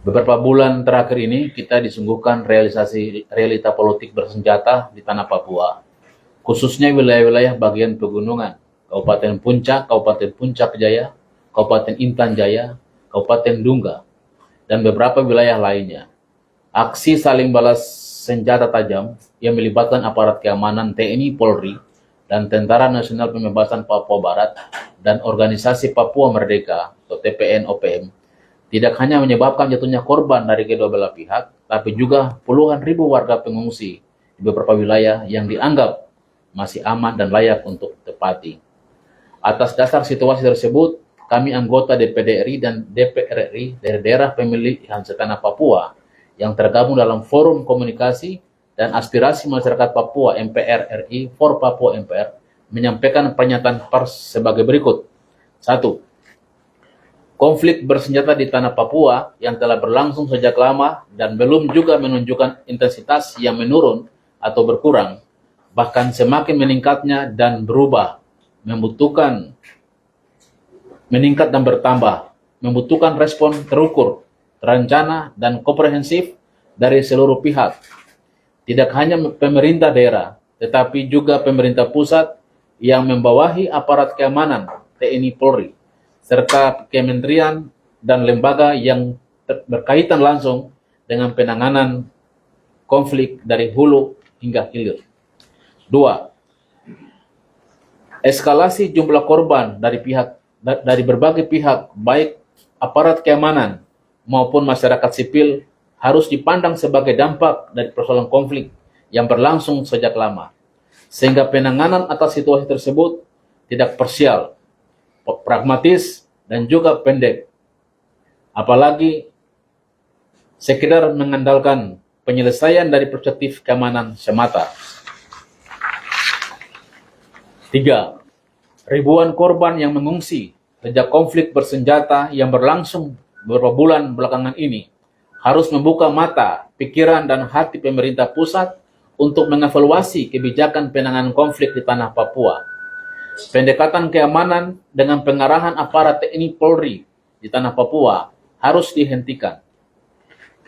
Beberapa bulan terakhir ini kita disungguhkan realisasi realita politik bersenjata di tanah Papua, khususnya wilayah-wilayah bagian pegunungan, Kabupaten Puncak, Kabupaten Puncak Jaya, Kabupaten Intan Jaya, Kabupaten Dunga, dan beberapa wilayah lainnya. Aksi saling balas senjata tajam yang melibatkan aparat keamanan TNI Polri dan Tentara Nasional Pembebasan Papua Barat dan Organisasi Papua Merdeka atau TPN-OPM tidak hanya menyebabkan jatuhnya korban dari kedua belah pihak, tapi juga puluhan ribu warga pengungsi di beberapa wilayah yang dianggap masih aman dan layak untuk ditempati. Atas dasar situasi tersebut, kami anggota DPD RI dan DPR RI dari daerah pemilihan setanah Papua yang tergabung dalam Forum Komunikasi dan Aspirasi Masyarakat Papua MPR RI for Papua MPR menyampaikan pernyataan pers sebagai berikut. 1. Konflik bersenjata di tanah Papua yang telah berlangsung sejak lama dan belum juga menunjukkan intensitas yang menurun atau berkurang, bahkan semakin meningkatnya dan berubah, meningkat dan bertambah, membutuhkan respon terukur, terencana, dan komprehensif dari seluruh pihak. Tidak hanya pemerintah daerah, tetapi juga pemerintah pusat yang membawahi aparat keamanan TNI Polri, serta kementerian dan lembaga yang berkaitan langsung dengan penanganan konflik dari hulu hingga hilir. 2. Eskalasi jumlah korban dari berbagai pihak, baik aparat keamanan maupun masyarakat sipil, harus dipandang sebagai dampak dari persoalan konflik yang berlangsung sejak lama, sehingga penanganan atas situasi tersebut tidak parsial, pragmatis, dan juga pendek, apalagi sekedar mengandalkan penyelesaian dari perspektif keamanan semata. 3. Ribuan korban yang mengungsi sejak konflik bersenjata yang berlangsung beberapa bulan belakangan ini harus membuka mata, pikiran, dan hati pemerintah pusat untuk mengevaluasi kebijakan penanganan konflik di tanah Papua. Pendekatan keamanan dengan pengarahan aparat TNI Polri di tanah Papua harus dihentikan.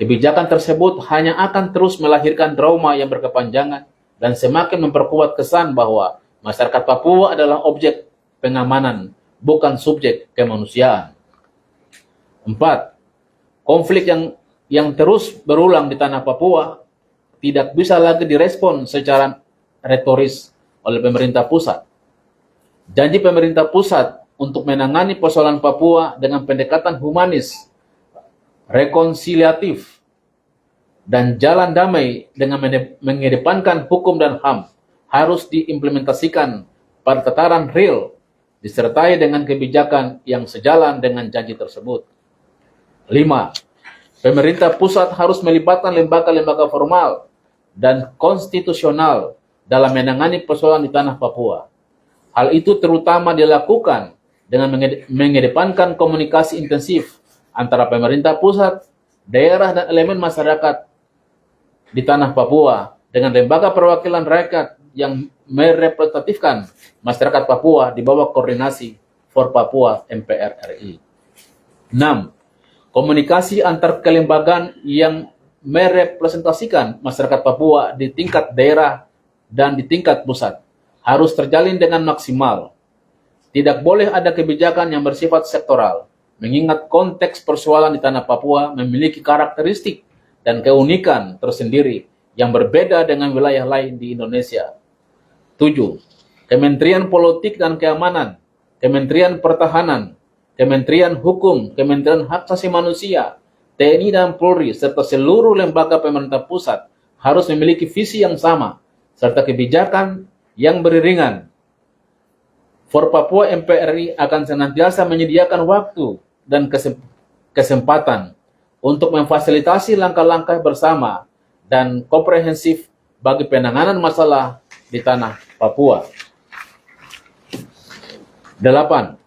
Kebijakan tersebut hanya akan terus melahirkan trauma yang berkepanjangan dan semakin memperkuat kesan bahwa masyarakat Papua adalah objek pengamanan, bukan subjek kemanusiaan. 4. Konflik yang terus berulang di tanah Papua tidak bisa lagi direspon secara retoris oleh pemerintah pusat. Janji pemerintah pusat untuk menangani persoalan Papua dengan pendekatan humanis, rekonsiliatif, dan jalan damai dengan mengedepankan hukum dan HAM harus diimplementasikan pada tataran real, disertai dengan kebijakan yang sejalan dengan janji tersebut. 5. Pemerintah pusat harus melibatkan lembaga-lembaga formal dan konstitusional dalam menangani persoalan di tanah Papua. Hal itu terutama dilakukan dengan mengedepankan komunikasi intensif antara pemerintah pusat, daerah, dan elemen masyarakat di tanah Papua dengan lembaga perwakilan rakyat yang merepresentatifkan masyarakat Papua di bawah koordinasi For Papua MPR RI. 6. Komunikasi antar kelembagaan yang merepresentasikan masyarakat Papua di tingkat daerah dan di tingkat pusat harus terjalin dengan maksimal. Tidak boleh ada kebijakan yang bersifat sektoral, mengingat konteks persoalan di tanah Papua memiliki karakteristik dan keunikan tersendiri yang berbeda dengan wilayah lain di Indonesia. 7. Kementerian Politik dan Keamanan, Kementerian Pertahanan, Kementerian Hukum, Kementerian Hak Asasi Manusia, TNI dan Polri, serta seluruh lembaga pemerintah pusat harus memiliki visi yang sama, serta kebijakan yang beriringan. For Papua MPRI akan senantiasa menyediakan waktu dan kesempatan untuk memfasilitasi langkah-langkah bersama dan komprehensif bagi penanganan masalah di tanah Papua. 8.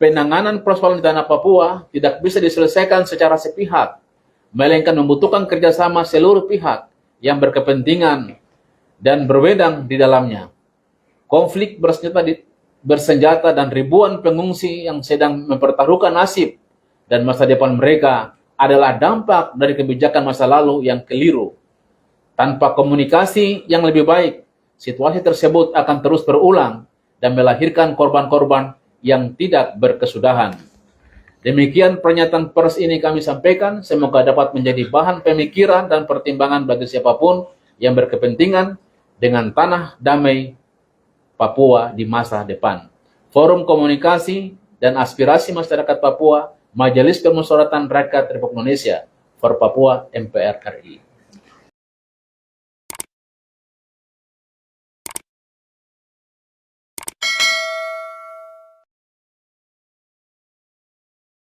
Penanganan persoalan di tanah Papua tidak bisa diselesaikan secara sepihak, melainkan membutuhkan kerjasama seluruh pihak yang berkepentingan dan berwenang di dalamnya. Konflik bersenjata dan ribuan pengungsi yang sedang mempertaruhkan nasib dan masa depan mereka adalah dampak dari kebijakan masa lalu yang keliru. Tanpa komunikasi yang lebih baik, situasi tersebut akan terus berulang dan melahirkan korban-korban yang tidak berkesudahan. Demikian pernyataan pers ini kami sampaikan, semoga dapat menjadi bahan pemikiran dan pertimbangan bagi siapapun yang berkepentingan dengan tanah damai Papua di masa depan. Forum Komunikasi dan Aspirasi Masyarakat Papua, Majelis Permusyawaratan Rakyat Republik Indonesia, For Papua, MPR RI.